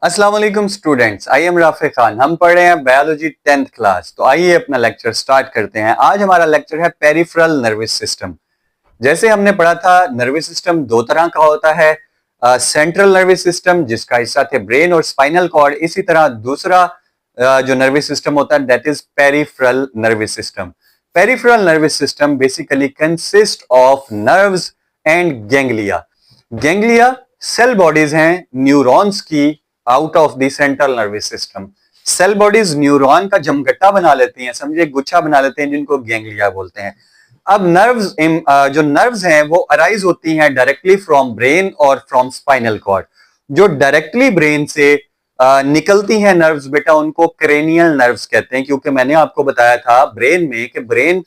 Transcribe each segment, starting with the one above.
अस्सलाम वालेकुम students, I am Rafe Khan. हम पढ़ रहे हैं बायोलॉजी 10th क्लास। तो आइए अपना लेक्चर स्टार्ट करते हैं। आज हमारा लेक्चर है पेरिफेरल नर्वस सिस्टम। जैसे हमने पढ़ा था, नर्वस सिस्टम दो तरह का होता है, सेंट्रल नर्वस सिस्टम जिसका हिस्सा थे ब्रेन और स्पाइनल कॉर्ड। इसी तरह दूसरा जो नर्वस सिस्टम होता है that is peripheral nervous system. Peripheral nervous system basically consist of nerves and ganglia. Ganglia cell bodies हैं न्यूरॉन्स की out of the central nervous system. Cell bodies neuron का जमघटा बना लेती हैं, समझे गुच्छा बना लेते हैं, जिनको गैंग्लिया बोलते हैं। अब नर्व्स जो नर्व्स हैं वो अराइज होती हैं डायरेक्टली फ्रॉम ब्रेन और फ्रॉम स्पाइनल कॉर्ड। जो डायरेक्टली ब्रेन से निकलती हैं नर्व्स बेटा उनको क्रेनियल नर्व्स कहते हैं, क्योंकि मैंने आपको बताया था ब्रेन में कि ब्रेन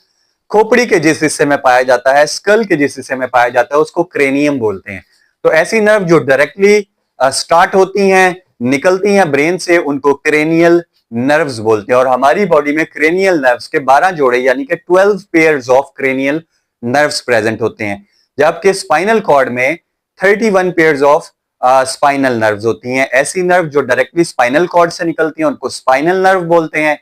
खोपड़ी के जिस हिस्से में पाया जाता है, स्कल के जिस हिस्से में पाया जाता है उसको क्रेनियम बोलते हैं। तो ऐसी नर्व जो डायरेक्टली स्टार्ट होती हैं, निकलती हैं ब्रेन से, उनको क्रेनियल नर्व्स बोलते हैं। और हमारी बॉडी में क्रेनियल नर्व्स के 12 जोड़े यानी कि 12 pairs of cranial nerves present होते हैं, जबकि स्पाइनल कॉर्ड में 31 पेयर्स ऑफ स्पाइनल नर्व्स होती हैं। ऐसी नर्व जो डायरेक्टली स्पाइनल कॉर्ड से निकलती हैं उनको स्पाइनल नर्व बोलते हैं।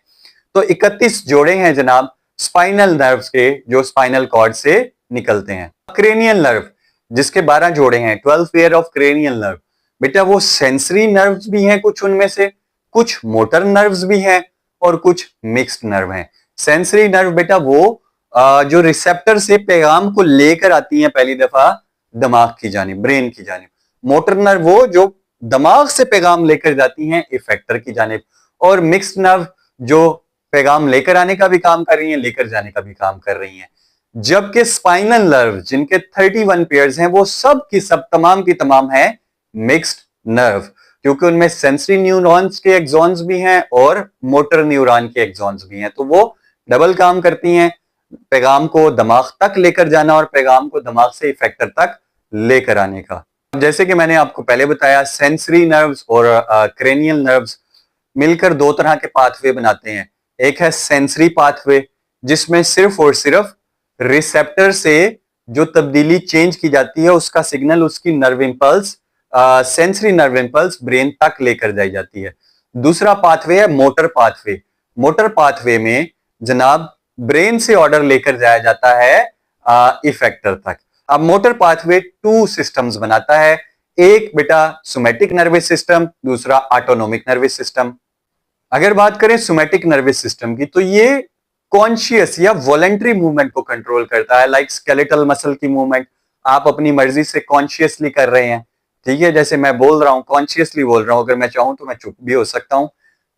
तो 31 जोड़े हैं जनाब स्पाइनल नर्व्स के जो स्पाइनल कॉर्ड से निकलते हैं। क्रेनियल नर्व जिसके 12 जोड़े हैं, 12 पेयर ऑफ क्रेनियल नर्व, बेटा वो सेंसरी नर्व्स भी हैं कुछ उनमें से, कुछ मोटर नर्व्स भी हैं और कुछ मिक्स्ड नर्व हैं। सेंसरी नर्व बेटा वो जो रिसेप्टर से पैगाम को लेकर आती हैं पहली दफा दिमाग की जानिब, ब्रेन की जानिब। मोटर नर्व वो जो दिमाग से पैगाम लेकर जाती हैं इफेक्टर की जानिब। और मिक्स्ड नर्व जो पैगाम लेकर आने का भी काम कर रही हैं, लेकर जाने का भी काम कर रही हैं। जबकि स्पाइनल नर्व जिनके 31 पेयर्स हैं वो सब की सब तमाम की तमाम है मिक्स्ड नर्व, क्योंकि उनमें सेंसरी न्यूरॉन्स के एक्सॉन्स भी हैं और मोटर न्यूरॉन के एक्सॉन्स भी हैं। तो वो डबल काम करती हैं, पैगाम को दिमाग तक लेकर जाना और पैगाम को दिमाग से इफेक्टर तक लेकर आने का। जैसे कि मैंने आपको पहले बताया, सेंसरी नर्व्स और क्रेनियल नर्व्स मिलकर दो तरह के पाथवे बनाते हैं। एक है सेंसरी पाथवे जिसमें सिर्फ और सिर्फ रिसेप्टर से जो तब्दीली चेंज की जाती है उसका सिग्नल, उसकी nerve impulse, sensory nerve impulse brain तक लेकर जाई जाती है। दूसरा पाथवे है मोटर पाथवे। मोटर पाथवे में जनाब ब्रेन से ऑर्डर लेकर जाया जाता है इफेक्टर तक। अब मोटर पाथवे 2 सिस्टम्स बनाता है, एक बेटा सोमैटिक नर्वस सिस्टम, दूसरा ऑटोनोमिक नर्वस सिस्टम। अगर बात करें सोमैटिक नर्वस सिस्टम की तो ये कॉन्शियस या वॉलेंट्री मूवमेंट को कंट्रोल करता है, लाइक स्केलेटल मसल की मूवमेंट आप अपनी मर्जी से कॉन्शियसली कर रहे हैं, ठीक है। जैसे मैं बोल रहा हूं कॉन्शियसली बोल रहा हूं, अगर मैं चाहूं तो मैं चुप भी हो सकता हूं।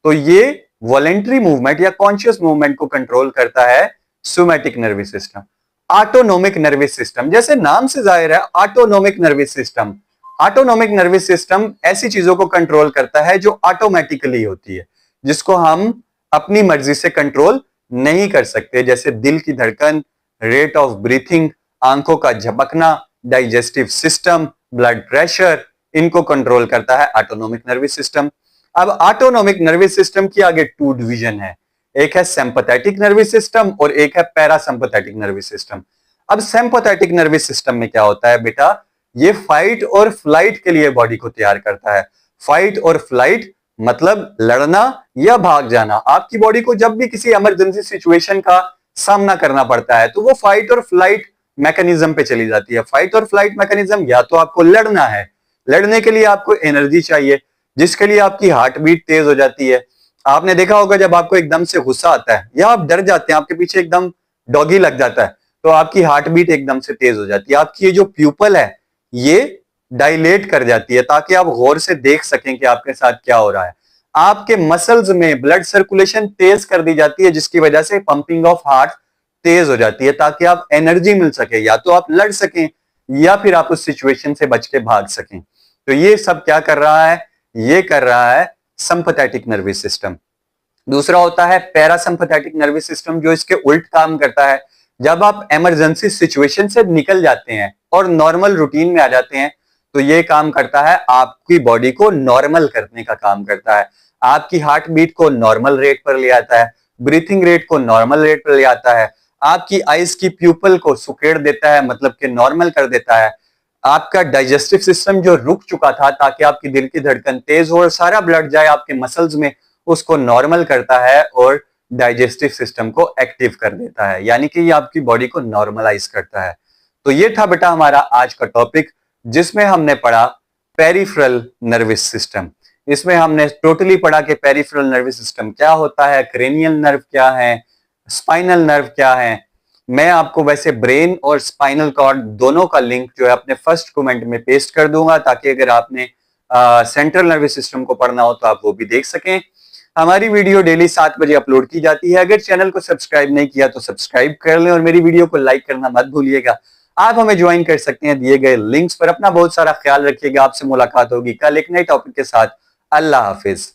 तो ये वॉलेंट्री मूवमेंट या कॉन्शियस मूवमेंट को कंट्रोल करता है somatic nervous system. Autonomic nervous system, जैसे नाम से जाहिर है autonomic nervous system, autonomic nervous system ऐसी चीजों को कंट्रोल करता है जो ऑटोमेटिकली होती है, जिसको हम अपनी मर्जी से कंट्रोल नहीं कर सकते, जैसे दिल की धड़कन, रेट ऑफ ब्रीथिंग, आंखों का झपकना, डाइजेस्टिव सिस्टम, ब्लड प्रेशर, इनको कंट्रोल करता है ऑटोनोमिक नर्वस सिस्टम। अब ऑटोनोमिक नर्वस सिस्टम की आगे 2 डिवीजन है, एक है सिंपैथेटिक नर्वस सिस्टम और एक है पैरासिम्पैथेटिक नर्वस सिस्टम। अब सिंपैथेटिक नर्वस सिस्टम में क्या होता है बेटा, ये फाइट और फ्लाइट के लिए बॉडी को तैयार करता है। फाइट और फ्लाइट मतलब लड़ना या भाग जाना। आपकी बॉडी को जब भी किसी इमरजेंसी सिचुएशन का सामना करना पड़ता है तो वो फाइट और फ्लाइट मैकेनिज्म पे चली जाती है। फाइट और फ्लाइट मैकेनिज्म, या तो आपको लड़ना है, लड़ने के लिए आपको एनर्जी चाहिए, जिसके लिए आपकी हार्ट बीट तेज हो जाती है। आपने देखा होगा जब आपको एकदम से गुस्सा आता है या आप डर जाते हैं, आपके पीछे एकदम डॉगी लग जाता है, तो आपकी हार्ट बीट एकदम से तेज हो जाती है। आपकी ये जो प्यूपल है ये डायलेट कर जाती है ताकि आप गौर से देख सकें कि आपके साथ क्या हो रहा है। आपके मसल्स में ब्लड सर्कुलेशन तेज कर दी जाती है, जिसकी वजह से पंपिंग ऑफ हार्ट तेज हो जाती है ताकि आप एनर्जी मिल सके, या तो आप लड़ सकें या फिर आप उस सिचुएशन से बच के भाग सकें। तो ये सब क्या कर रहा है, ये कर रहा है सिंपैथेटिक नर्वस सिस्टम। दूसरा होता है पैरासिम्पैथेटिक नर्वस सिस्टम, जो इसके उल्ट काम करता है। जब आप इमरजेंसी सिचुएशन से निकल जाते हैं और नॉर्मल रूटीन में आ जाते हैं तो ये काम करता है, आपकी बॉडी को नॉर्मल करने का काम करता है। आपकी हार्ट बीट को नॉर्मल रेट पर ले आता है, ब्रीथिंग रेट को नॉर्मल रेट पर ले आता है, आपकी आईज की प्यूपल को सुकेड़ देता है, मतलब कि नॉर्मल कर देता है। आपका डाइजेस्टिव सिस्टम जो रुक चुका था ताकि आपकी दिल की धड़कन तेज हो और सारा ब्लड जाए आपके मसल्स में, उसको नॉर्मल करता है और डाइजेस्टिव सिस्टम को एक्टिव कर देता है, यानी कि ये आपकी बॉडी को नॉर्मलाइज करता है। तो ये था बेटा हमारा आज का टॉपिक, जिसमें हमने पढ़ा पेरिफेरल नर्वस सिस्टम। इसमें हमने टोटली पढ़ा कि पेरिफेरल नर्वस सिस्टम क्या होता है, क्रेनियल नर्व क्या है, स्पाइनल नर्व क्या है। मैं आपको वैसे ब्रेन और स्पाइनल कॉर्ड दोनों का लिंक जो है अपने फर्स्ट कमेंट में पेस्ट कर दूंगा, ताकि अगर आपने सेंट्रल नर्वस सिस्टम को पढ़ना हो तो आप वो भी देख सकें। हमारी वीडियो डेली 7 बजे अपलोड की जाती है। अगर चैनल को सब्सक्राइब नहीं किया तो सब्सक्राइब कर लें और मेरी वीडियो को लाइक करना मत भूलिएगा। आप हमें ज्वाइन कर सकते हैं दिए गए लिंक्स पर। अपना बहुत सारा ख्याल रखिएगा। आपसे मुलाकात होगी कल एक नए टॉपिक के साथ। अल्लाह हाफिज।